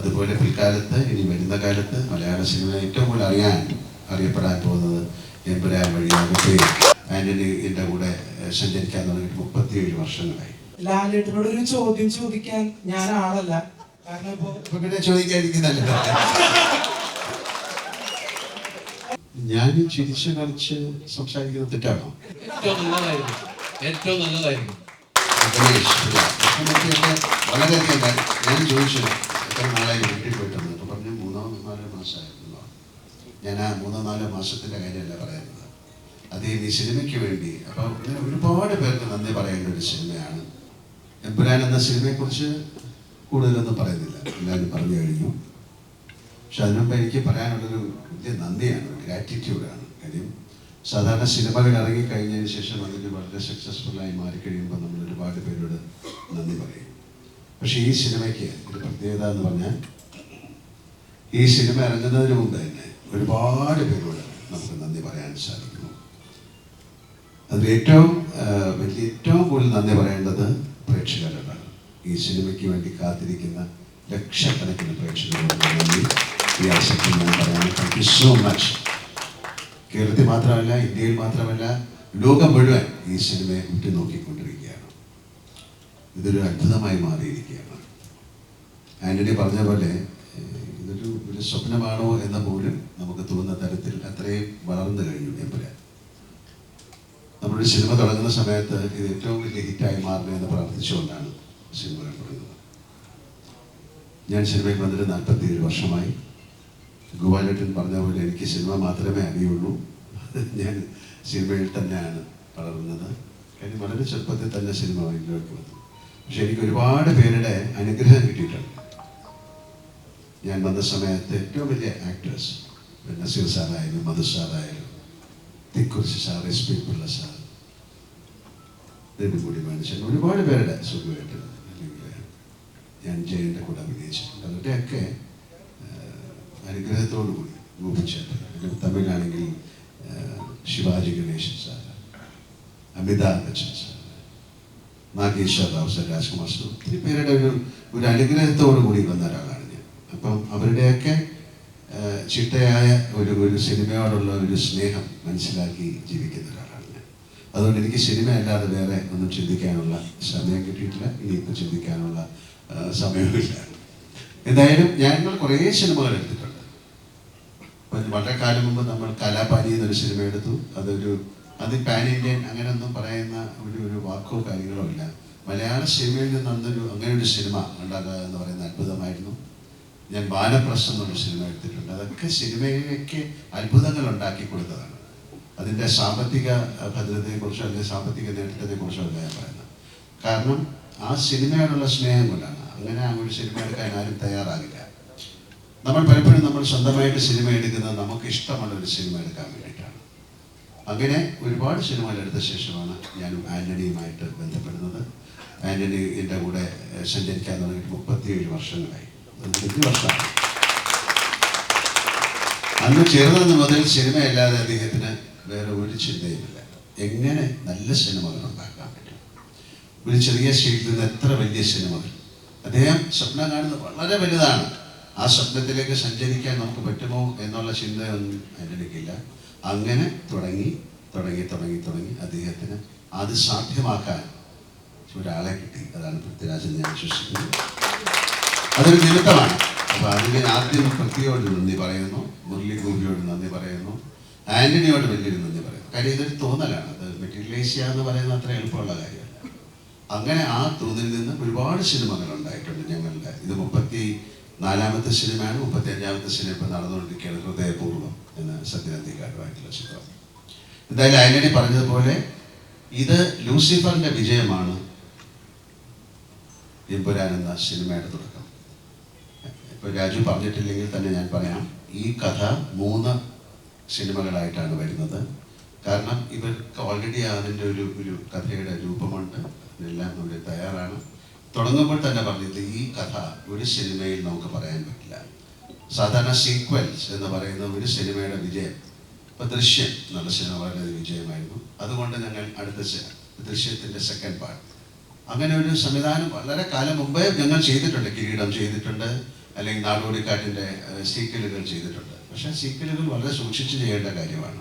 അതുപോലെ പിൽക്കാലത്ത് ഇനി വരുന്ന കാലത്ത് മലയാള സിനിമ ഏറ്റവും കൂടുതൽ അറിയപ്പെടാൻ പോകുന്നത് എമ്പുരാൻ വഴിയാകട്ടെ. ആന്റണിയുടെ കൂടെ സഞ്ചരിക്കാൻ തുടങ്ങിയിട്ട് 37 വർഷങ്ങളായി. ലാലേട്ടനോട് ഒരു ചോദ്യം ചോദിക്കാൻ ഞാൻ ആളല്ല, കാരണം ഇപ്പൊ പിന്നെ ചോദിക്കാതിരിക്കുന്നല്ലോ. ഞാൻ ചിരിച്ച് കളിച്ച് സംസാരിക്കുന്നത് തെറ്റാണോ? ഏറ്റവും നല്ലതായിരിക്കും. വളരെയധികം ഞാൻ ചോദിച്ചു എത്ര നാളായി വീട്ടിൽ പോയിട്ടുണ്ട്. അപ്പൊ പറഞ്ഞു 3-4 മാസമായിരുന്നു. ഞാൻ ആ 3-4 മാസത്തിന്റെ കാര്യമല്ല പറയുന്നത്. അതേ ഈ സിനിമയ്ക്ക് വേണ്ടി അപ്പൊ ഇങ്ങനെ ഒരുപാട് പേർക്ക് നന്ദി പറയേണ്ട ഒരു സിനിമയാണ് എമ്പുരാൻ എന്ന സിനിമയെക്കുറിച്ച് കൂടുതലൊന്നും പറയുന്നില്ല, എല്ലാവരും പറഞ്ഞു കഴിഞ്ഞു. പക്ഷെ അതിനുമുമ്പ് എനിക്ക് പറയാനുള്ളൊരു വലിയ നന്ദിയാണ്, ഗ്രാറ്റിറ്റ്യൂഡാണ്. കാര്യം സാധാരണ സിനിമകൾ ഇറങ്ങിക്കഴിഞ്ഞതിന് ശേഷം അതിന് വളരെ സക്സസ്ഫുള്ളായി മാറിക്കഴിയുമ്പോൾ നമ്മൾ ഒരുപാട് പേരോട് നന്ദി പറയും. പക്ഷെ ഈ സിനിമയ്ക്ക് ഒരു പ്രത്യേകത എന്ന് പറഞ്ഞാൽ ഈ സിനിമ ഇറങ്ങുന്നതിന് മുമ്പ് തന്നെ ഒരുപാട് പേരോട് നമുക്ക് നന്ദി പറയാൻ സാധിക്കുന്നു. അതിൽ ഏറ്റവും കൂടുതൽ നന്ദി പറയേണ്ടത് പ്രേക്ഷകരോടാണ്. ഈ സിനിമയ്ക്ക് വേണ്ടി കാത്തിരിക്കുന്ന ലക്ഷക്കണക്കിന് പ്രേക്ഷകരോട് നന്ദി ഈ അവസരത്തിൽ ഞാൻ പറയാൻ. Thank you so much. കേരളത്തിൽ മാത്രമല്ല, ഇന്ത്യയിൽ മാത്രമല്ല, ലോകം മുഴുവൻ ഈ സിനിമയെ ഉറ്റുനോക്കിക്കൊണ്ടിരിക്കുകയാണ്. ഇതൊരു അത്ഭുതമായി മാറിയിരിക്കുകയാണ്. ആന്റണി പറഞ്ഞ പോലെ ഒരു സ്വപ്നമാണോ എന്ന പോലും നമുക്ക് തോന്നുന്ന തരത്തിൽ അത്രയും വളർന്നു കഴിഞ്ഞു എമ്പുരാൻ. നമ്മളൊരു സിനിമ തുടങ്ങുന്ന സമയത്ത് ഇത് ഏറ്റവും വലിയ ഹിറ്റായി മാറണേ എന്ന് പ്രാർത്ഥിച്ചുകൊണ്ടാണ് സിനിമകൾ തുടങ്ങുന്നത്. ഞാൻ സിനിമയിൽ വന്നിട്ട് 47 വർഷമായി. ഗോപാലേട്ടൻ പറഞ്ഞ പോലെ എനിക്ക് സിനിമ മാത്രമേ അറിയുള്ളൂ. ഞാൻ സിനിമയിൽ തന്നെയാണ് വളർന്നത്. കാര്യം വളരെ ചെറുപ്പത്തിൽ തന്നെ സിനിമ ഇതിലേക്ക് വന്നു. പക്ഷെ എനിക്ക് ഒരുപാട് പേരുടെ അനുഗ്രഹം കിട്ടിയിട്ടുണ്ട്. ഞാൻ വന്ന സമയത്ത് ഏറ്റവും വലിയ ആക്ടേഴ്സ് നസീർ സാറായാലും മധു സാറായാലും Thikkurissy sir, SP Pillai sir, Nedumudi മനുഷ്യൻ, ഒരുപാട് പേരുടെ സുഖമായിട്ട് അല്ലെങ്കിൽ ഞാൻ ജയൻ്റെ കൂടെ അഭിനയിച്ചിട്ടുണ്ട്. അവരുടെയൊക്കെ അനുഗ്രഹത്തോടു കൂടി ഗോപിച്ചേട്ടൻ, തമിഴാണെങ്കിൽ Sivaji Ganesan sir, Amitabh Bachchan sir, Nageswara Rao sir, Rajkumar sir, ഒത്തിരി പേരുടെ ഒരു അനുഗ്രഹത്തോടു കൂടി വന്ന ഒരാളാണ് ഞാൻ. അപ്പം അവരുടെയൊക്കെ ചിട്ടയായ ഒരു സിനിമയോടുള്ള ഒരു സ്നേഹം മനസ്സിലാക്കി ജീവിക്കുന്ന ഒരാളാണ് ഞാൻ. അതുകൊണ്ട് എനിക്ക് സിനിമ അല്ലാതെ വേറെ ഒന്നും ചിന്തിക്കാനുള്ള സമയം കിട്ടിയിട്ടില്ല, ഇനിയിപ്പോൾ ചിന്തിക്കാനുള്ള സമയമില്ല. എന്തായാലും ഞങ്ങൾ കുറേ സിനിമകൾ എടുത്തിട്ടുണ്ട്. വളരെ കാലം മുമ്പ് നമ്മൾ കലാപാനി എന്നൊരു സിനിമ എടുത്തു. അത് പാൻ ഇന്ത്യൻ അങ്ങനെയൊന്നും പറയുന്ന ഒരു വാക്കോ കാര്യങ്ങളോ ഇല്ല. മലയാള സിനിമയിൽ നിന്ന് അങ്ങനെ ഒരു സിനിമ ഉണ്ടാകുക എന്ന് പറയുന്ന അത്ഭുതമായിരുന്നു. ഞാൻ വാനപ്രസ്ഥം എന്നൊരു സിനിമ എടുത്തിട്ടുണ്ട്. അതൊക്കെ സിനിമയിലേക്ക് അത്ഭുതങ്ങൾ ഉണ്ടാക്കി കൊടുത്തതാണ്. അതിൻ്റെ സാമ്പത്തിക ഭദ്രതയെക്കുറിച്ചോ അല്ലെങ്കിൽ സാമ്പത്തിക നേട്ടത്തെക്കുറിച്ചോ അല്ല ഞാൻ പറയുന്നത്. കാരണം ആ സിനിമയോടുള്ള സ്നേഹം കൊണ്ടാണ്. അങ്ങനെ ആ ഒരു സിനിമ എടുക്കാൻ ആരും തയ്യാറാകില്ല. നമ്മൾ പലപ്പോഴും സ്വന്തമായിട്ട് സിനിമ എടുക്കുന്നത് നമുക്ക് ഇഷ്ടമുള്ള ഒരു സിനിമ എടുക്കാൻ വേണ്ടിയിട്ടാണ്. അങ്ങനെ ഒരുപാട് സിനിമകൾ എടുത്ത ശേഷമാണ് ഞാനും ആന്റണിയുമായിട്ട് ബന്ധപ്പെടുന്നത്. ആന്റണി എൻ്റെ കൂടെ സഞ്ചരിക്കാൻ തുടങ്ങിയിട്ട് 37 വർഷങ്ങളായി. 5 വർഷമാണ്. അന്ന് ചേർന്നത് മുതൽ സിനിമയല്ലാതെ അദ്ദേഹത്തിന് വേറെ ഒരു ചിന്തയുമില്ല. എങ്ങനെ നല്ല സിനിമകൾ ഉണ്ടാക്കാൻ പറ്റും, ഒരു ചെറിയ സ്റ്റേജിൽ നിന്ന് എത്ര വലിയ സിനിമകൾ. അദ്ദേഹം സ്വപ്നം കാണുന്നത് വളരെ വലുതാണ്. ആ സ്വപ്നത്തിലേക്ക് സഞ്ചരിക്കാൻ നമുക്ക് പറ്റുമോ എന്നുള്ള ചിന്തയൊന്നും ആന്റണിക്കില്ല. അങ്ങനെ തുടങ്ങി അദ്ദേഹത്തിന് അത് സാധ്യമാക്കാൻ ഒരാളെ കിട്ടി. അതാണ് പൃഥ്വിരാജ്. ഞാൻ വിശ്വസിക്കുന്നത് അതൊരു നിമിത്തമാണ്. അപ്പോൾ അതിന് ആദ്യം പൃഥ്വിയോട് നന്ദി പറയുന്നു, മുരളി ഗോപിയോട് നന്ദി പറയുന്നു, ആന്റണിയോട് വലിയൊരു നന്ദി പറയുന്നു. കാര്യം ഇതൊരു തോന്നലാണ്. അത് മെറ്റീരിയലൈസ് ചെയ്യുക എന്ന് പറയുന്നത് അത്ര എളുപ്പമുള്ള കാര്യമല്ല. അങ്ങനെ ആ തോന്നലിൽ നിന്ന് ഒരുപാട് സിനിമകൾ ഉണ്ടായിട്ടുണ്ട് ഞങ്ങളുടെ. ഇത് 34ാമത്തെ സിനിമയാണ്. 35ാമത്തെ സിനിമ ഇപ്പോൾ നടന്നുകൊണ്ടിരിക്കുകയാണ്, ഹൃദയപൂർവ്വം എന്ന സത്യനന്ദിക്കാരുമായിട്ടുള്ള ചിത്രം. എന്തായാലും ആന്റണി പറഞ്ഞതുപോലെ ഇത് ലൂസിഫറിന്റെ വിജയമാണ് എമ്പുരാൻ എന്ന സിനിമയുടെ തുടക്കം. ഇപ്പോൾ രാജു പറഞ്ഞിട്ടില്ലെങ്കിൽ തന്നെ ഞാൻ പറയാം, ഈ കഥ 3 സിനിമകളായിട്ടാണ് വരുന്നത്. കാരണം ഇവർക്ക് ഓൾറെഡി അതിൻ്റെ ഒരു കഥയുടെ രൂപമുണ്ട്, അതിനെല്ലാം നമ്മൾ തയ്യാറാണ്. തുടങ്ങുമ്പോൾ തന്നെ പറഞ്ഞത് ഈ കഥ ഒരു സിനിമയിൽ നമുക്ക് പറയാൻ പറ്റില്ല. സാധാരണ സീക്വൽസ് എന്ന് പറയുന്ന ഒരു സിനിമയുടെ വിജയം, ഇപ്പോൾ ദൃശ്യം എന്നുള്ള സിനിമ വളരെ വിജയമായിരുന്നു. അതുകൊണ്ട് ഞങ്ങൾ അടുത്ത ദൃശ്യത്തിൻ്റെ സെക്കൻഡ് പാർട്ട് അങ്ങനെ ഒരു സംവിധാനം വളരെ കാലം മുമ്പേ ഞങ്ങൾ ചെയ്തിട്ടുണ്ട്. കിരീടം ചെയ്തിട്ടുണ്ട്, അല്ലെങ്കിൽ നാടോടിക്കാറ്റിൻ്റെ സീക്വലുകൾ ചെയ്തിട്ടുണ്ട്. പക്ഷേ സീക്വലുകൾ വളരെ സൂക്ഷിച്ച് ചെയ്യേണ്ട കാര്യമാണ്.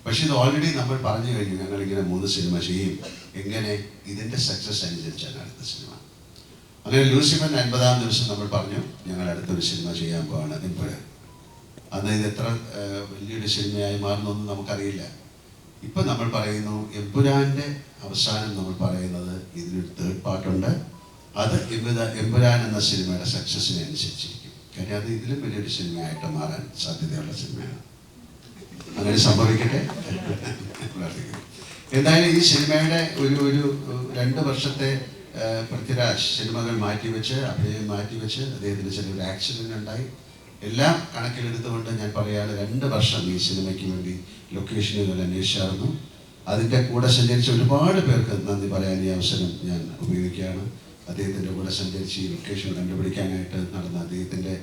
പക്ഷെ ഇത് ഓൾറെഡി നമ്മൾ പറഞ്ഞു കഴിഞ്ഞു, ഞങ്ങളിങ്ങനെ 3 സിനിമ ചെയ്യും. എങ്ങനെ? ഇതിൻ്റെ സക്സസ് അനുസരിച്ചാണ് അടുത്ത സിനിമ. അങ്ങനെ ലൂസിഫറിൻ്റെ 50-ാം ദിവസം നമ്മൾ പറഞ്ഞു ഞങ്ങൾ അടുത്തൊരു സിനിമ ചെയ്യാൻ പോവാണ് എമ്പുരാൻ. അന്ന് ഇത് എത്ര വലിയൊരു സിനിമയായി മാറുന്നൊന്നും നമുക്കറിയില്ല. ഇപ്പം നമ്മൾ പറയുന്നു എമ്പുരാൻ്റെ അവസാനം നമ്മൾ പറയുന്നത് ഇതിനൊരു 3rd പാർട്ടുണ്ട്. അത് എമ്പുരാൻ എന്ന സിനിമയുടെ സക്സസ്സിനെ അനുസരിച്ചിരിക്കും. കാര്യം അത് ഇതിലും വലിയൊരു സിനിമയായിട്ട് മാറാൻ സാധ്യതയുള്ള സിനിമയാണ്. അങ്ങനെ സംഭവിക്കട്ടെ. എന്തായാലും ഈ സിനിമയുടെ ഒരു 2 വർഷത്തെ പൃഥ്വിരാജ് സിനിമകൾ മാറ്റിവെച്ച് അഭിനയം മാറ്റിവെച്ച് അദ്ദേഹത്തിന് ചെറിയൊരു ആക്സിഡൻ്റ് ഉണ്ടായി. എല്ലാം കണക്കിലെടുത്തുകൊണ്ട് ഞാൻ പറയാതെ 2 വർഷം ഈ സിനിമയ്ക്ക് വേണ്ടി ലൊക്കേഷനുകൾ അന്വേഷിച്ചായിരുന്നു. അതിൻ്റെ കൂടെ സഞ്ചരിച്ച ഒരുപാട് പേർക്ക് നന്ദി പറയാൻ ഈ അവസരം ഞാൻ ഉപയോഗിക്കുകയാണ്. അദ്ദേഹത്തിൻ്റെ കൂടെ സഞ്ചരിച്ച് ഈ ലൊക്കേഷൻ കണ്ടുപിടിക്കാനായിട്ട് നടന്ന അദ്ദേഹത്തിൻ്റെ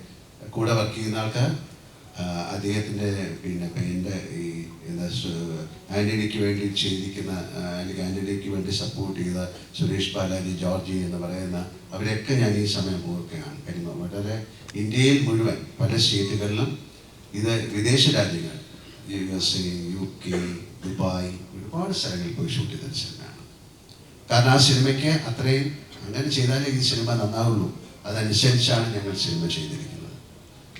കൂടെ വർക്ക് ചെയ്യുന്ന ആൾക്കാർ, അദ്ദേഹത്തിൻ്റെ എൻ്റെ ഈ എന്താ ആൻ്റണിക്ക് വേണ്ടി ചെയ്തിരിക്കുന്ന അല്ലെങ്കിൽ ആൻ്റണിക്ക് വേണ്ടി സപ്പോർട്ട് ചെയ്ത സുരേഷ് ബാലാജി, ജോർജി എന്ന് പറയുന്ന അവരെയൊക്കെ ഞാൻ ഈ സമയം ഓർക്കുകയാണ്. കാര്യം വളരെ ഇന്ത്യയിൽ മുഴുവൻ പല സ്റ്റേറ്റുകളിലും ഇത് വിദേശ രാജ്യങ്ങൾ USA, UK, ദുബായ് ഒരുപാട് സ്ഥലങ്ങളിൽ പോയി ഷൂട്ട് ചെയ്ത സിനിമയാണ്. കാരണം ആ സിനിമയ്ക്ക് അത്രയും അങ്ങനെ ചെയ്താലേ ഈ സിനിമ നന്നാവുള്ളൂ. അതനുസരിച്ചാണ് ഞങ്ങൾ സിനിമ ചെയ്തിരിക്കുന്നത്.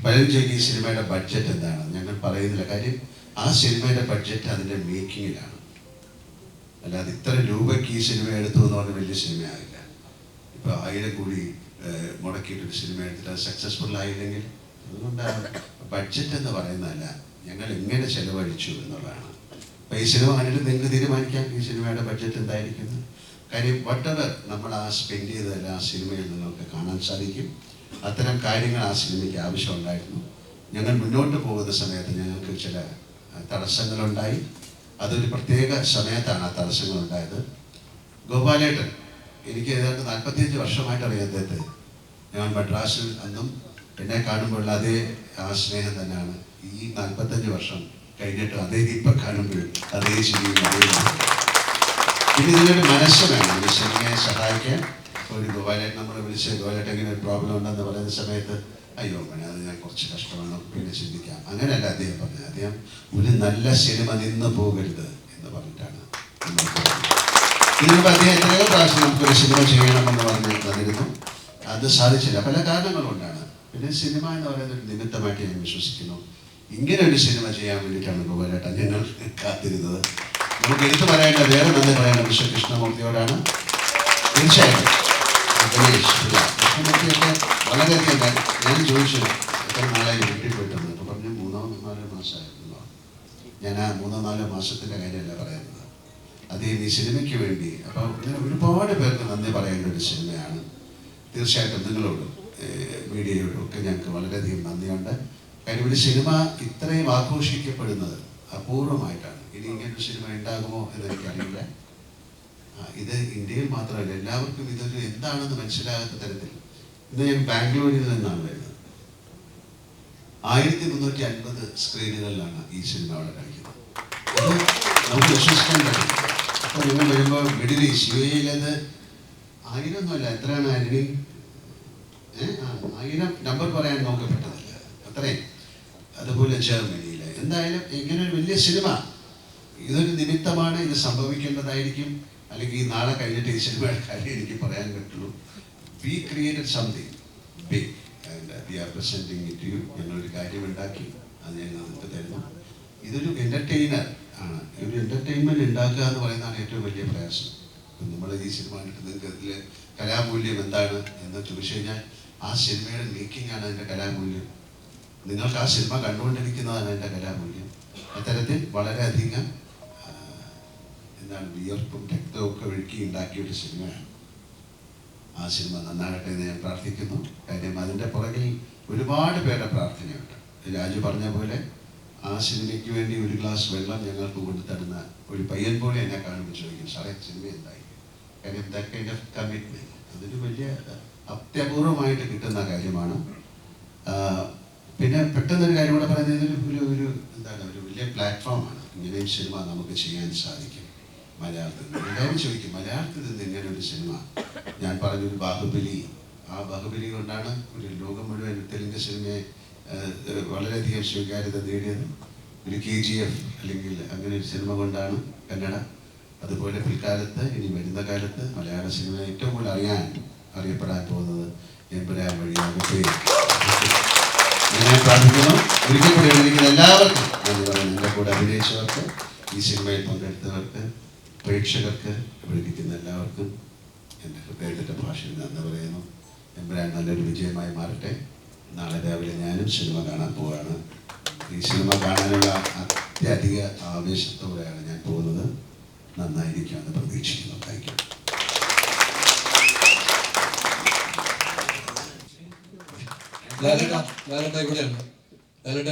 പലരും ചോദിക്കും ഈ സിനിമയുടെ ബഡ്ജറ്റ് എന്താണ്? ഞങ്ങൾ പറയുന്നില്ല. കാര്യം ആ സിനിമയുടെ ബഡ്ജറ്റ് അതിൻ്റെ മേക്കിങ്ങിലാണ്. അല്ലാതെ ഇത്ര രൂപയ്ക്ക് ഈ സിനിമ എടുത്തു എന്ന് പറഞ്ഞാൽ വലിയ സിനിമയാകില്ല. ഇപ്പോൾ 1000 കോടി മുടക്കിയിട്ടൊരു സിനിമ എടുത്തിട്ട് അത് സക്സസ്ഫുൾ ആയില്ലെങ്കിൽ അതുകൊണ്ട് ബഡ്ജറ്റ് എന്ന് പറയുന്നതല്ല, ഞങ്ങൾ എങ്ങനെ ചെലവഴിച്ചു എന്നുള്ളതാണ്. അപ്പോൾ ഈ സിനിമ കണ്ടിട്ട് നിങ്ങൾക്ക് തീരുമാനിക്കാം ഈ സിനിമയുടെ ബഡ്ജറ്റ് എന്തായിരിക്കുന്നത്. കാര്യം വട്ടവർ നമ്മൾ ആ സ്പെൻഡ് ചെയ്തതെല്ലാം ആ സിനിമയിൽ നിങ്ങൾക്ക് കാണാൻ സാധിക്കും. അത്തരം കാര്യങ്ങൾ ആ സിനിമയ്ക്ക് ആവശ്യമുണ്ടായിരുന്നു. ഞങ്ങൾ മുന്നോട്ട് പോകുന്ന സമയത്ത് ഞങ്ങൾക്ക് ചില തടസ്സങ്ങളുണ്ടായി. അതൊരു പ്രത്യേക സമയത്താണ് ആ തടസ്സങ്ങളുണ്ടായത്. ഗോപാലേട്ടൻ എനിക്ക് ഏതാണ്ട് 45 വർഷമായിട്ട് അറിയാം അദ്ദേഹത്തെ. ഞാൻ മദ്രാസിൽ അന്നും എന്നെ കാണുമ്പോഴുള്ള അതേ ആ സ്നേഹം തന്നെയാണ് ഈ 45 വർഷം കഴിഞ്ഞിട്ട് അദ്ദേഹം ഇപ്പം കാണുമ്പോഴും അതേ ചിരിയും അതേ. പിന്നെ ഇതിനൊരു മനസ്സ് വേണം ഈ സിനിമയെ സഹായിക്കാൻ. ഒരു ഗോപാലേട്ടൻ നമ്മൾ വിളിച്ച് ഗോപാലേട്ടൻ ഇങ്ങനെ ഒരു പ്രോബ്ലം ഉണ്ടെന്ന് പറയുന്ന സമയത്ത് അയ്യോ പണി അത് ഞാൻ കുറച്ച് കഷ്ടമാണ് പിന്നെ ചിന്തിക്കാം, അങ്ങനെയല്ല അദ്ദേഹം പറഞ്ഞത്. അദ്ദേഹം ഒരു നല്ല സിനിമ നിന്ന് പോകരുത് എന്ന് പറഞ്ഞിട്ടാണ്. ഇതിനുമ്പോൾ അദ്ദേഹം എത്രയോ പ്രാവശ്യം നമുക്കൊരു സിനിമ ചെയ്യണമെന്ന് പറഞ്ഞ് തന്നിരുന്നു. അത് സാധിച്ചില്ല, പല കാരണങ്ങളുകൊണ്ടാണ്. പിന്നെ സിനിമ എന്ന് പറയുന്ന ഒരു നിമിത്തമായിട്ട് ഞാൻ വിശ്വസിക്കുന്നു. ഇങ്ങനെ ഒരു സിനിമ ചെയ്യാൻ വേണ്ടിയിട്ടാണ് ഗോപാലേട്ടൻ ഞങ്ങൾ കാത്തിരുന്നത്. നമുക്ക് എടുത്തു പറയേണ്ട വേറെ നന്ദി പറയേണ്ട മിസ്റ്റർ കൃഷ്ണമൂർത്തിയോടാണ്. തീർച്ചയായിട്ടും കൃഷ്ണമൂർത്തിയൊക്കെ വളരെയധികം ഞാൻ ചോദിച്ചു എത്ര നാളായി വീട്ടിൽ പോയിട്ടുണ്ട്. അപ്പോൾ പറഞ്ഞു 3-4 മാസമായിരുന്നു. ഞാൻ ആ 3-4 മാസത്തിൻ്റെ കാര്യമല്ല പറയുന്നത്. അദ്ദേഹം ഈ സിനിമയ്ക്ക് വേണ്ടി അപ്പോൾ ഇങ്ങനെ ഒരുപാട് പേർക്ക് നന്ദി പറയേണ്ട ഒരു സിനിമയാണ്. തീർച്ചയായിട്ടും നിങ്ങളോടും മീഡിയയോടും ഒക്കെ ഞങ്ങൾക്ക് വളരെയധികം നന്ദിയുണ്ട്. കാര്യം ഒരു സിനിമ ഇത്രയും ആഘോഷിക്കപ്പെടുന്നത് അപൂർവമായിട്ടാണ്. ഇനി ഇങ്ങനൊരു സിനിമ ഉണ്ടാകുമോ എന്ന് എനിക്കറിയില്ല. ഇത് ഇന്ത്യയിൽ മാത്രമല്ല, എല്ലാവർക്കും ഇതൊരു എന്താണെന്ന് മനസ്സിലാകാത്ത തരത്തിൽ. ഇന്ന് ഞാൻ ബാംഗ്ലൂരിൽ നിന്നാണ് വരുന്നത്. 1350 സ്ക്രീനുകളിലാണ് ഈ സിനിമ അവിടെ കളിക്കുന്നത്. അത് നമുക്ക് വിശ്വസിക്കാൻ പറ്റും. അപ്പോൾ നിങ്ങൾ വരുമ്പോൾ മിഡിൽ ഈസ്റ്റ് UAE-യിലത് 1000 ഒന്നുമല്ല, എത്രയാണ് ആന്റണി? 1000 നമ്പർ പറയാൻ നമുക്ക് പറ്റത്തില്ല അത്രയും. അതുപോലെ ജർമ്മനിയിൽ എന്തായാലും ഇങ്ങനൊരു വലിയ സിനിമ ഇതൊരു നിമിത്തമാണ്. ഇത് സംഭവിക്കേണ്ടതായിരിക്കും. അല്ലെങ്കിൽ ഈ നാളെ കഴിഞ്ഞിട്ട് ഈ സിനിമയുടെ കാര്യം എനിക്ക് പറയാൻ പറ്റുള്ളൂ. We created something big and we are presenting it you. ഞങ്ങളൊരു കാര്യം ഉണ്ടാക്കി, അത് ഞങ്ങൾ നിങ്ങൾക്ക് തരുന്നു. ഇതൊരു എൻ്റർടൈനർ ആണ്. ഒരു എൻ്റർടൈൻമെൻറ്റ് ഉണ്ടാക്കുക എന്ന് പറയുന്നതാണ് ഏറ്റവും വലിയ പ്രയാസം. നമ്മൾ ഈ സിനിമ കണ്ടിട്ട് നിങ്ങൾക്ക് അതിൽ കലാമൂല്യം എന്താണ് എന്ന് ചോദിച്ചു കഴിഞ്ഞാൽ ആ സിനിമയുടെ മേക്കിംഗ് ആണ് അതിൻ്റെ കലാമൂല്യം. നിങ്ങൾക്ക് ആ സിനിമ കണ്ടുകൊണ്ടിരിക്കുന്നതാണ് എൻ്റെ കലാമൂല്യം. അത്തരത്തിൽ വളരെയധികം എന്താണ് വിയർപ്പും രക്തവും ഒക്കെ ഒഴുക്കി ഉണ്ടാക്കിയൊരു സിനിമയാണ്. ആ സിനിമ നന്നാകട്ടെ എന്ന് ഞാൻ പ്രാർത്ഥിക്കുന്നു. കാര്യം അതിൻ്റെ പുറകിൽ ഒരുപാട് പേരുടെ പ്രാർത്ഥനയുണ്ട്. രാജു പറഞ്ഞ പോലെ ആ സിനിമയ്ക്ക് വേണ്ടി ഒരു ഗ്ലാസ് വെള്ളം ഞങ്ങൾക്ക് കൊണ്ടു തരുന്ന ഒരു പയ്യൻ പോലെ എന്നെ കാണുമ്പോൾ ചോദിക്കും, സാറേ സിനിമ എന്തായി? കാര്യം ദാറ്റ് കൈൻഡ് ഓഫ് കമ്മിറ്റ്മെൻറ്റ് അതൊരു വലിയ അത്യപൂർവമായിട്ട് കിട്ടുന്ന കാര്യമാണ്. പിന്നെ പെട്ടെന്നൊരു കാര്യം കൂടെ പറയുന്നത് ഒരു എന്താണ് ഒരു വലിയ പ്ലാറ്റ്ഫോമാണ്. ഇങ്ങനെയും സിനിമ നമുക്ക് ചെയ്യാൻ സാധിക്കും. മലയാളത്തിൽ നിന്ന് എല്ലാവരും ചോദിക്കും മലയാളത്തിൽ നിന്ന് ഇങ്ങനെ ഒരു സിനിമ. ഞാൻ പറഞ്ഞൊരു ബാഹുബലി ആ ബാഹുബലി കൊണ്ടാണ് ഒരു ലോകം മുഴുവൻ തെലുങ്ക് സിനിമയെ വളരെയധികം സ്വീകാര്യത നേടിയത്. ഒരു KGF അല്ലെങ്കിൽ അങ്ങനെ ഒരു സിനിമ കൊണ്ടാണ് കന്നഡ. അതുപോലെ പിൽക്കാലത്ത് ഇനി വരുന്ന കാലത്ത് മലയാള സിനിമ ഏറ്റവും കൂടുതൽ അറിയപ്പെടാൻ പോകുന്നത് എമ്പുരാൻ വഴിയാകട്ടെ. ഞാൻ പ്രാർത്ഥിക്കുന്നു. ഒരിക്കൽ കൂടി എഴുതിയിരിക്കുന്ന എല്ലാവർക്കും നന്ദി പറയുന്നു. എൻ്റെ കൂടെ അഭിനയിച്ചവർക്ക്, ഈ സിനിമയിൽ പങ്കെടുത്തവർക്ക്, പ്രേക്ഷകർക്ക്, വിളിക്കുന്ന എല്ലാവർക്കും എൻ്റെ ഹൃദയത്തിൻ്റെ ഭാഷയിൽ നന്ദി പറയുന്നു. എമ്പുരാൻ നല്ലൊരു വിജയമായി മാറട്ടെ. നാളെ രാവിലെ ഞാനും സിനിമ കാണാൻ പോവുകയാണ്. ഈ സിനിമ കാണാനുള്ള അത്യധിക ആവേശത്തോടെയാണ് ഞാൻ പോകുന്നത്. നന്നായിരിക്കുമെന്ന് പ്രതീക്ഷിക്കുന്നു. Thank you.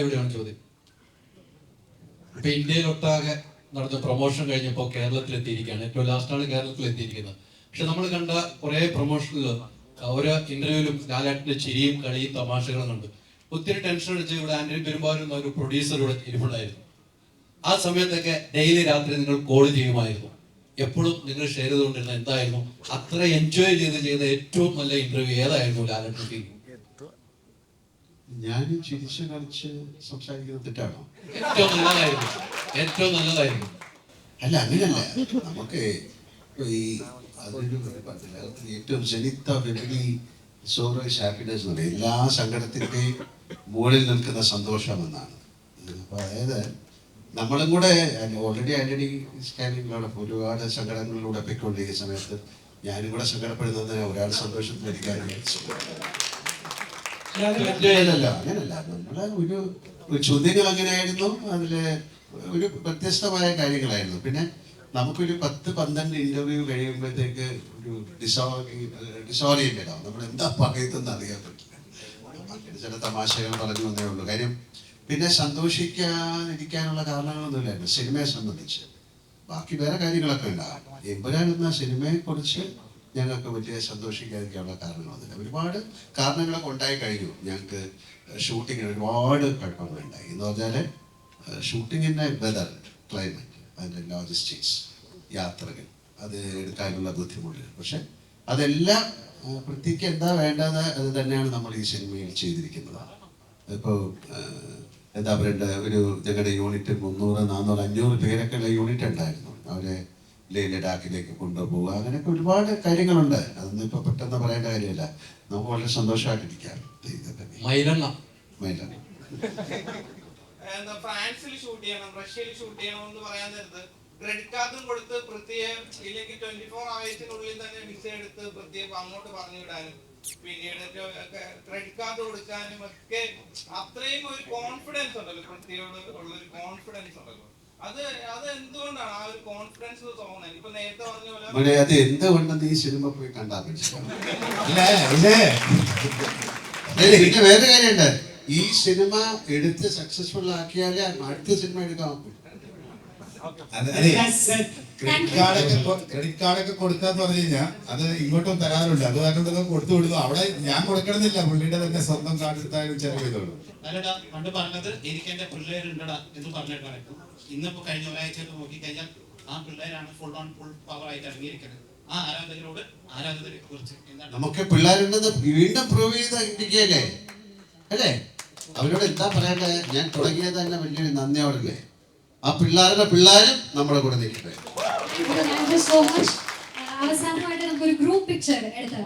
ഇവിടെയാണ് ചോദ്യം. ഇപ്പൊ ഇന്ത്യയിലൊട്ടാകെ നടന്ന പ്രൊമോഷൻ കഴിഞ്ഞപ്പോൾ കേരളത്തിലെത്തിയിരിക്കുകയാണ്. ഏറ്റവും ലാസ്റ്റാണ് കേരളത്തിലെത്തിയിരിക്കുന്നത്. പക്ഷെ നമ്മൾ കണ്ട കുറെ പ്രൊമോഷനിൽ ഓരോ ഇന്റർവ്യൂവിലും ലാലേട്ടന്റെ ചിരിയും കളിയും തമാശകളും കണ്ടു. ഒത്തിരി ടെൻഷൻ അടിച്ച് ഇവിടെ ആന്റണി പെരുമ്പാവൂർ ഒരു പ്രൊഡ്യൂസർ ഇവിടെ ഇരിപ്പുണ്ടായിരുന്നു. ആ സമയത്തൊക്കെ ഡെയിലി രാത്രി നിങ്ങൾ കോൾ ചെയ്യുമായിരുന്നു. എപ്പോഴും നിങ്ങൾ ഷെയർ ചെയ്തുകൊണ്ടിരുന്ന എന്തായിരുന്നു? അത്ര എൻജോയ് ചെയ്ത ഏറ്റവും നല്ല ഇന്റർവ്യൂ ഏതായിരുന്നു ലാലേട്ടൻ? ഞാൻ ചിരിച്ച് കളിച്ച് സംസാരിക്കുന്നത് തെറ്റാണോ? ഏറ്റവും നല്ലതായിരുന്നു. അല്ല, അങ്ങനെയല്ല. നമുക്ക് ഈ അതൊരു ഏറ്റവും ഹാപ്പിനെസ് എന്ന് പറയും. എല്ലാ സങ്കടത്തിൻ്റെയും മുകളിൽ നിൽക്കുന്ന സന്തോഷമെന്നാണ്. അപ്പോൾ അതായത് നമ്മളും കൂടെ ഓൾറെഡി ആന്റണി സ്കാനിങ്ങിലൂടെ ഒരുപാട് സങ്കടങ്ങളിലൂടെ പൊയ്ക്കൊണ്ടിരിക്കുന്ന സമയത്ത് ഞാനും കൂടെ സങ്കടപ്പെടുന്നത് ഒരാൾ സന്തോഷത്തിലിരിക്കാൻ അങ്ങനല്ല. നമ്മളെ ഒരു ചോദ്യങ്ങൾ അങ്ങനെയായിരുന്നു. അതില് ഒരു വ്യത്യസ്തമായ കാര്യങ്ങളായിരുന്നു. പിന്നെ നമുക്കൊരു 10-12 ഇന്റർവ്യൂ കഴിയുമ്പോഴത്തേക്ക് ഒരു ഡിസോറിയന്റഡ് ആവും. നമ്മൾ എന്താ പറയുന്നതെന്ന് അറിയാൻ പറ്റില്ല. ചില തമാശകൾ പറഞ്ഞു വന്നേ ഉള്ളൂ. കാര്യം പിന്നെ സന്തോഷിക്കാതിരിക്കാനുള്ള കാരണങ്ങളൊന്നുമില്ലായിരുന്നു സിനിമയെ സംബന്ധിച്ച്. ബാക്കി വേറെ കാര്യങ്ങളൊക്കെ ഉണ്ടാകും. എമ്പുരാൻ എന്ന സിനിമയെക്കുറിച്ച് ഞങ്ങൾക്ക് വലിയ സന്തോഷിക്കാതിരിക്കാനുള്ള കാരണങ്ങളൊന്നുമില്ല. ഒരുപാട് കാരണങ്ങളൊക്കെ ഉണ്ടായി കഴിഞ്ഞു. ഞങ്ങൾക്ക് ഷൂട്ടിങ്ങിന് ഒരുപാട് കുഴപ്പങ്ങളുണ്ടായി. എന്ന് പറഞ്ഞാൽ ഷൂട്ടിങ്ങിൻ്റെ വെതർ, ക്ലൈമറ്റ്, അതിൻ്റെ ലോജിസ്റ്റിക്സ്, യാത്രകൾ, അത് എടുക്കാനുള്ള ബുദ്ധിമുട്ട്. പക്ഷെ അതെല്ലാം വൃത്തിക്ക് എന്താ വേണ്ടത് അത് തന്നെയാണ് നമ്മൾ ഈ സിനിമയിൽ ചെയ്തിരിക്കുന്നത്. ഇപ്പോൾ എന്താ പറയേണ്ട, ഒരു ഞങ്ങളുടെ യൂണിറ്റ് 300, 400, 500 പേരൊക്കെ ഉള്ള യൂണിറ്റ് ഉണ്ടായിരുന്നു. അവരെ ലഡാക്കിലേക്ക് കൊണ്ടുപോവുക, അങ്ങനെയൊക്കെ ഒരുപാട് കാര്യങ്ങളുണ്ട്. അതൊന്നും ഇപ്പോൾ പെട്ടെന്ന് പറയേണ്ട കാര്യമില്ല. നമുക്ക് വളരെ സന്തോഷമായിട്ടിരിക്കാം. ഫ്രാൻസിൽ ഷൂട്ട് ചെയ്യണം, റഷ്യയിൽ ഷൂട്ട് ചെയ്യണം എന്ന് പറയാൻ നേരത്ത് ക്രെഡിറ്റ് കാർഡും കൊടുത്ത് പ്രത്യേകം ഇല്ലെങ്കിൽ 24 hours തന്നെ വിസ എടുത്ത് പ്രത്യേകം അങ്ങോട്ട് പറഞ്ഞു വിടാനും പിന്നീട് ക്രെഡിറ്റ് കാർഡ് കൊടുക്കാനും ഒക്കെ അത്രയും ഒരു കോൺഫിഡൻസ് ഉണ്ടല്ലോ, പ്രത്യേകം ഉള്ളൊരു കോൺഫിഡൻസ് ഉണ്ടല്ലോ. അത് എന്തുകൊണ്ടാണ് ആ ഒരു കോൺഫിഡൻസ് തോന്നുന്നത്? ഇപ്പൊ നേരത്തെ പറഞ്ഞ പോലെ അത് എന്തുകൊണ്ടെന്ന് ഈ സിനിമ പോയി കണ്ടാൽ മനസ്സിലാവും. പിന്നെ വേറെ കാര്യമുണ്ട്. ഈ സിനിമ എടുത്ത് സക്സസ്ഫുൾ ആക്കിയാലേ അടുത്ത സിനിമ എടുക്കാൻ പറ്റും. ക്രെഡിറ്റ് കാർഡൊക്കെ കൊടുക്കാന്ന് പറഞ്ഞു കഴിഞ്ഞാൽ അത് ഇങ്ങോട്ടും തരാറുണ്ട്. അത് കാരണം കൊടുത്തു വിടുന്നു. അവിടെ ഞാൻ കൊടുക്കണമെന്നില്ല, പുള്ളിയുടെ തന്നെ സ്വന്തം കാർഡ് എടുത്താലും ചെലവ് ചെയ്തോളൂ. അല്ലടാ, പണ്ട് പറഞ്ഞത് എനിക്ക് എന്റെ പിള്ളേരുണ്ടടാ എന്ന് പറഞ്ഞിട്ടാണ്. ഇന്നിപ്പോ കഴിഞ്ഞ ഒരാഴ്ചയായിട്ട് നോക്കിക്കഴിഞ്ഞാൽ ആ പിള്ളേരാണ് ഫുൾ പവർ ആയിട്ട് ഇറങ്ങിയിരിക്കുന്നത്. ആ ആരാധകരോട് ആരാധകരെ കുറിച്ച് നമുക്ക് പിള്ളേരുണ്ടെന്ന് വീണ്ടും പ്രൂവ് ചെയ്ത ഇന്ത്യക്കല്ലേ അല്ലേ? അവരോട് എന്താ പറയണ്ടേ? ഞാൻ തുടങ്ങിയത് തന്നെ വലിയൊരു നന്ദിയോടല്ലേ. ആ പിള്ളേരും നമ്മുടെ കൂടെ നിൽക്കട്ടെ. അവസാനമായിട്ട് നമുക്കൊരു ഗ്രൂപ്പ് പിക്ചർ എടുത്താൽ